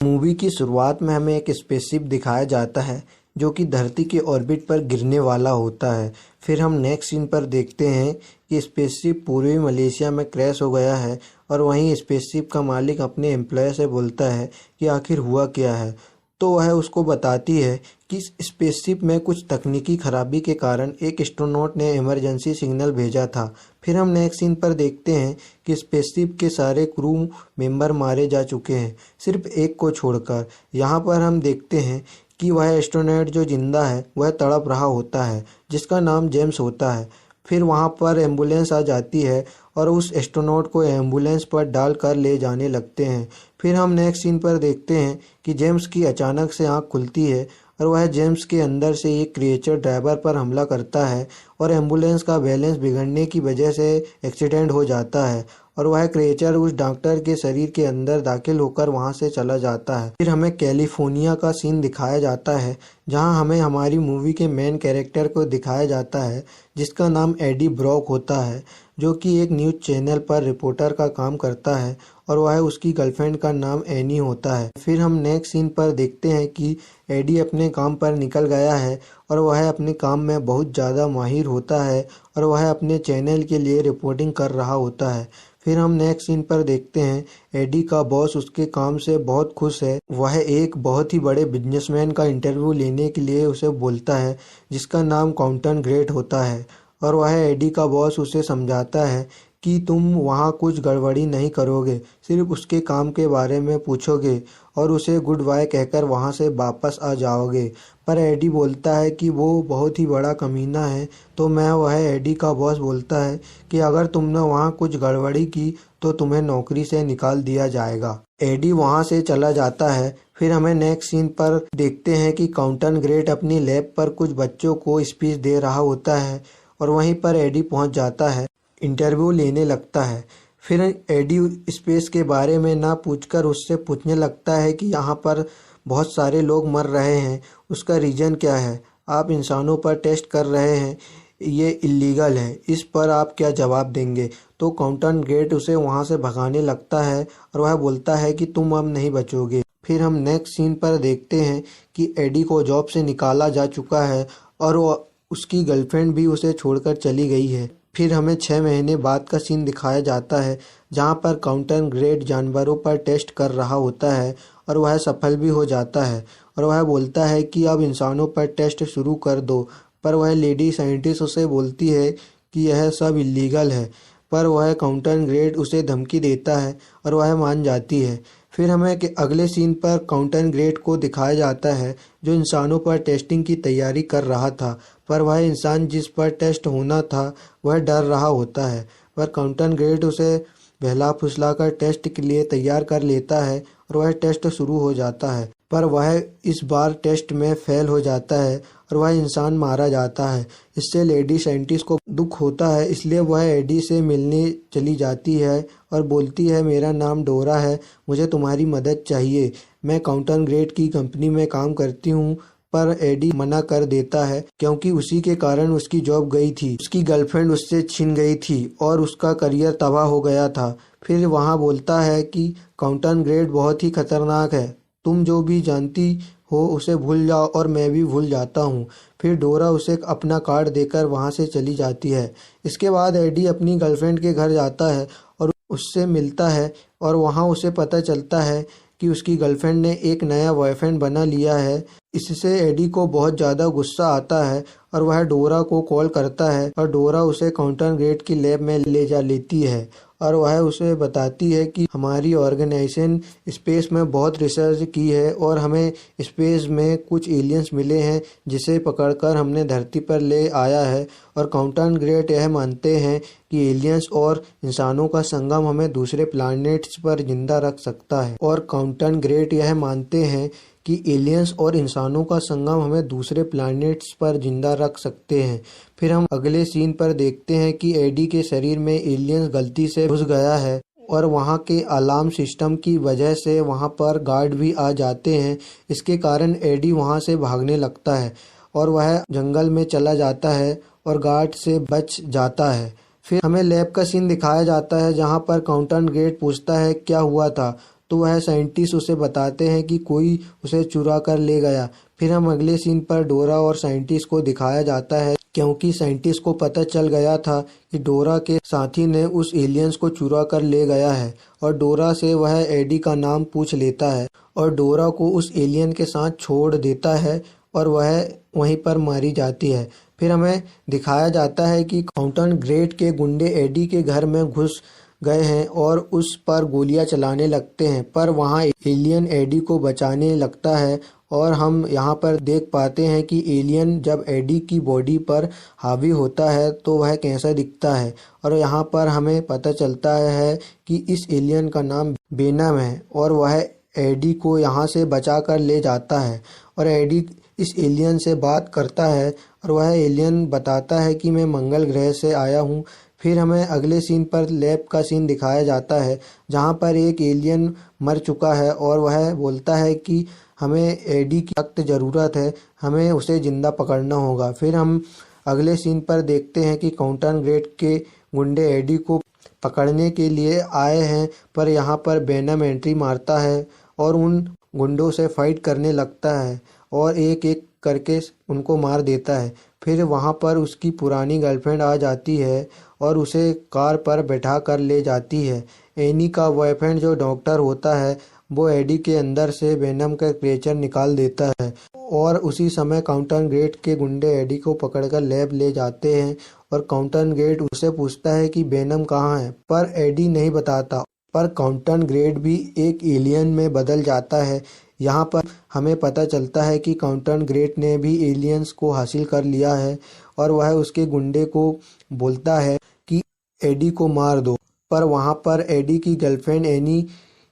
Movie की शुरुआत में हमें एक स्पेसशिप दिखाया जाता है जो कि धरती के ऑर्बिट पर गिरने वाला होता है। फिर हम नेक्स्ट सीन पर देखते हैं कि स्पेसशिप पूर्वी मलेशिया में क्रैश हो गया है और वहीं स्पेसशिप का मालिक अपने एम्प्लॉय से बोलता है कि आखिर हुआ क्या है। तो वह उसको बताती है कि स्पेसशिप में कुछ तकनीकी खराबी के कारण एक एस्ट्रोनॉट ने इमरजेंसी सिग्नल भेजा था। फिर हम नेक्स्ट सीन पर देखते हैं कि स्पेसशिप के सारे क्रू मेंबर मारे जा चुके हैं, सिर्फ एक को छोड़कर। यहाँ पर हम देखते हैं कि वह एस्ट्रोनॉट जो जिंदा है वह तड़प रहा होता है, जिसका नाम जेम्स होता है। फिर वहाँ पर एम्बुलेंस आ जाती है और उस एस्ट्रोनॉट को एम्बुलेंस पर डाल कर ले जाने लगते हैं। फिर हम नेक्स्ट सीन पर देखते हैं कि जेम्स की अचानक से आंख खुलती है और वह जेम्स के अंदर से एक क्रिएचर ड्राइवर पर हमला करता है और एम्बुलेंस का बैलेंस बिगड़ने की वजह से एक्सीडेंट हो जाता है और वह क्रिएचर उस डॉक्टर के शरीर के अंदर दाखिल होकर वहां से चला जाता है। फिर हमें कैलिफोर्निया का सीन दिखाया जाता है जहां हमें हमारी मूवी के मेन कैरेक्टर को दिखाया जाता है जिसका नाम एडी ब्रॉक होता है, जो कि एक न्यूज़ चैनल पर रिपोर्टर का काम करता है और वह उसकी गर्लफ्रेंड का नाम एनी होता है। फिर हम नेक्स्ट सीन पर देखते हैं कि एडी अपने काम पर निकल गया है और वह अपने काम में बहुत ज़्यादा माहिर होता है और वह अपने चैनल के लिए रिपोर्टिंग कर रहा होता है। फिर हम नेक्स्ट सीन पर देखते हैं एडी का बॉस उसके काम से बहुत खुश है। वह एक बहुत ही बड़े बिजनेसमैन का इंटरव्यू लेने के लिए उसे बोलता है जिसका नाम काउंटन ग्रेट होता है और वह एडी का बॉस उसे समझाता है कि तुम वहाँ कुछ गड़बड़ी नहीं करोगे, सिर्फ उसके काम के बारे में पूछोगे और उसे गुड बाय कहकर वहाँ से वापस आ जाओगे। पर एडी बोलता है कि वो बहुत ही बड़ा कमीना है। तो वह एडी का बॉस बोलता है कि अगर तुमने वहाँ कुछ गड़बड़ी की तो तुम्हें नौकरी से निकाल दिया जाएगा। एडी वहाँ से चला जाता है। फिर हमें नेक्स्ट सीन पर देखते हैं कि काउंटन ग्रेट अपनी लैब पर कुछ बच्चों को स्पीच दे रहा होता है और वहीं पर एडी पहुँच जाता है, इंटरव्यू लेने लगता है। फिर एडी स्पेस के बारे में ना पूछकर उससे पूछने लगता है कि यहाँ पर बहुत सारे लोग मर रहे हैं, उसका रीज़न क्या है? आप इंसानों पर टेस्ट कर रहे हैं, ये इल्लीगल है, इस पर आप क्या जवाब देंगे? तो काउंटन ग्रेट उसे वहाँ से भगाने लगता है और वह बोलता है कि तुम अब नहीं बचोगे। फिर हम नेक्स्ट सीन पर देखते हैं कि एडी को जॉब से निकाला जा चुका है और उसकी गर्लफ्रेंड भी उसे छोड़कर चली गई है। फिर हमें 6 महीने बाद का सीन दिखाया जाता है जहां पर काउंटन ग्रेट जानवरों पर टेस्ट कर रहा होता है और वह सफल भी हो जाता है और वह बोलता है कि अब इंसानों पर टेस्ट शुरू कर दो। पर वह लेडी साइंटिस्ट उसे बोलती है कि यह सब इल्लीगल है, पर वह काउंटन ग्रेट उसे धमकी देता है और वह मान जाती है। फिर हमें अगले सीन पर काउंटन ग्रेट को दिखाया जाता है जो इंसानों पर टेस्टिंग की तैयारी कर रहा था, पर वह इंसान जिस पर टेस्ट होना था वह डर रहा होता है। पर काउंटन ग्रेट उसे बहला फुसला कर टेस्ट के लिए तैयार कर लेता है और वह टेस्ट शुरू हो जाता है, पर वह इस बार टेस्ट में फेल हो जाता है और वह इंसान मारा जाता है। इससे लेडी साइंटिस्ट को दुख होता है, इसलिए वह एडी से मिलने चली जाती है और बोलती है मेरा नाम डोरा है, मुझे तुम्हारी मदद चाहिए, मैं काउंटन ग्रेट की कंपनी में काम करती हूँ। पर एडी मना कर देता है क्योंकि उसी के कारण उसकी जॉब गई थी, उसकी गर्लफ्रेंड उससे छिन गई थी और उसका करियर तबाह हो गया था। फिर वहाँ बोलता है कि काउंटन ग्रेट बहुत ही खतरनाक है, तुम जो भी जानती हो उसे भूल जाओ और मैं भी भूल जाता हूँ। फिर डोरा उसे अपना कार्ड देकर वहाँ से चली जाती है। इसके बाद एडी अपनी गर्लफ्रेंड के घर जाता है और उससे मिलता है और वहाँ उसे पता चलता है कि उसकी गर्लफ्रेंड ने एक नया बॉयफ्रेंड बना लिया है। इससे एडी को बहुत ज़्यादा गुस्सा आता है और वह डोरा को कॉल करता है और डोरा उसे काउंटन ग्रेट की लैब में ले जा लेती है और वह उसे बताती है कि हमारी ऑर्गेनाइजेशन स्पेस में बहुत रिसर्च की है और हमें स्पेस में कुछ एलियंस मिले हैं जिसे पकड़कर हमने धरती पर ले आया है। और काउंटन ग्रेट यह मानते हैं कि एलियंस और इंसानों का संगम हमें दूसरे प्लैनेट्स पर जिंदा रख सकता है। और काउंटन ग्रेट यह मानते हैं कि एलियंस और इंसानों का संगम हमें दूसरे प्लैनेट्स पर जिंदा रख सकते हैं। फिर हम अगले सीन पर देखते हैं कि एडी के शरीर में एलियंस गलती से घुस गया है और वहाँ के अलार्म सिस्टम की वजह से वहाँ पर गार्ड भी आ जाते हैं। इसके कारण एडी वहाँ से भागने लगता है और वह जंगल में चला जाता है और गार्ड से बच जाता है। फिर हमें लैब का सीन दिखाया जाता है जहाँ पर काउंटन ग्रेट पूछता है क्या हुआ था, तो वह साइंटिस्ट उसे बताते हैं कि कोई उसे चुरा कर ले गया। फिर हम अगले सीन पर डोरा और साइंटिस्ट को दिखाया जाता है, क्योंकि साइंटिस्ट को पता चल गया था कि डोरा के साथी ने उस एलियंस को चुरा कर ले गया है, और डोरा से वह एडी का नाम पूछ लेता है और डोरा को उस एलियन के साथ छोड़ देता है और वह वहीं पर मारी जाती है। फिर हमें दिखाया जाता है कि काउंटन ग्रेट के गुंडे एडी के घर में घुस गए हैं और उस पर गोलियां चलाने लगते हैं, पर वहां एलियन एडी को बचाने लगता है। और हम यहाँ पर देख पाते हैं कि एलियन जब एडी की बॉडी पर हावी होता है तो वह कैसा दिखता है, और यहाँ पर हमें पता चलता है कि इस एलियन का नाम वेनम है और वह एडी को यहाँ से बचा कर ले जाता है। और एडी इस एलियन से बात करता है और वह एलियन बताता है कि मैं मंगल ग्रह से आया हूँ। फिर हमें अगले सीन पर लैब का सीन दिखाया जाता है, जहाँ पर एक एलियन मर चुका है और वह बोलता है कि हमें एडी की सख्त ज़रूरत है, हमें उसे ज़िंदा पकड़ना होगा। फिर हम अगले सीन पर देखते हैं कि काउंटन ग्रेट के गुंडे एडी को पकड़ने के लिए आए हैं, पर यहाँ पर वेनम एंट्री मारता है और उन गुंडों से फाइट करने लगता है और एक एक करके उनको मार देता है। फिर वहाँ पर उसकी पुरानी गर्लफ्रेंड आ जाती है और उसे कार पर बैठा कर ले जाती है। एनी का बॉयफ्रेंड जो डॉक्टर होता है वो एडी के अंदर से वेनम का क्रिएचर निकाल देता है, और उसी समय काउंटन ग्रेट के गुंडे एडी को पकड़कर लैब ले जाते हैं और काउंटन ग्रेट उससे पूछता है कि वेनम कहाँ है, पर एडी नहीं बताता। पर काउंटन ग्रेट भी एक एलियन में बदल जाता है। यहाँ पर हमें पता चलता है कि काउंटन ग्रेट ने भी एलियंस को हासिल कर लिया है और वह उसके गुंडे को बोलता है कि एडी को मार दो। पर वहाँ पर एडी की गर्लफ्रेंड एनी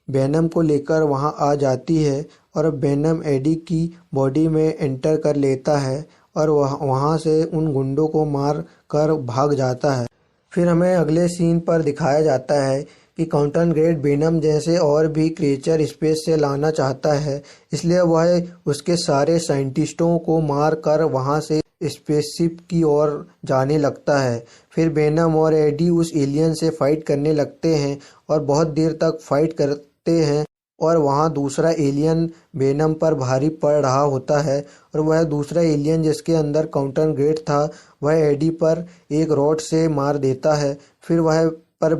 वेनम को लेकर वहाँ आ जाती है और वेनम एडी की बॉडी में एंटर कर लेता है और वहाँ से उन गुंडों को मार कर भाग जाता है। फिर हमें अगले सीन पर दिखाया जाता है कि काउंटन ग्रेट वेनम जैसे और भी क्रिएचर स्पेस से लाना चाहता है, इसलिए वह उसके सारे साइंटिस्टों को मार कर वहाँ से स्पेसशिप की ओर जाने लगता है। फिर वेनम और एडी उस एलियन से फाइट करने लगते हैं और बहुत देर तक फाइट करते हैं, और वहाँ दूसरा एलियन वेनम पर भारी पड़ रहा होता है और वह दूसरा एलियन जिसके अंदर काउंटन ग्रेट था वह एडी पर एक रॉड से मार देता है। फिर वह पर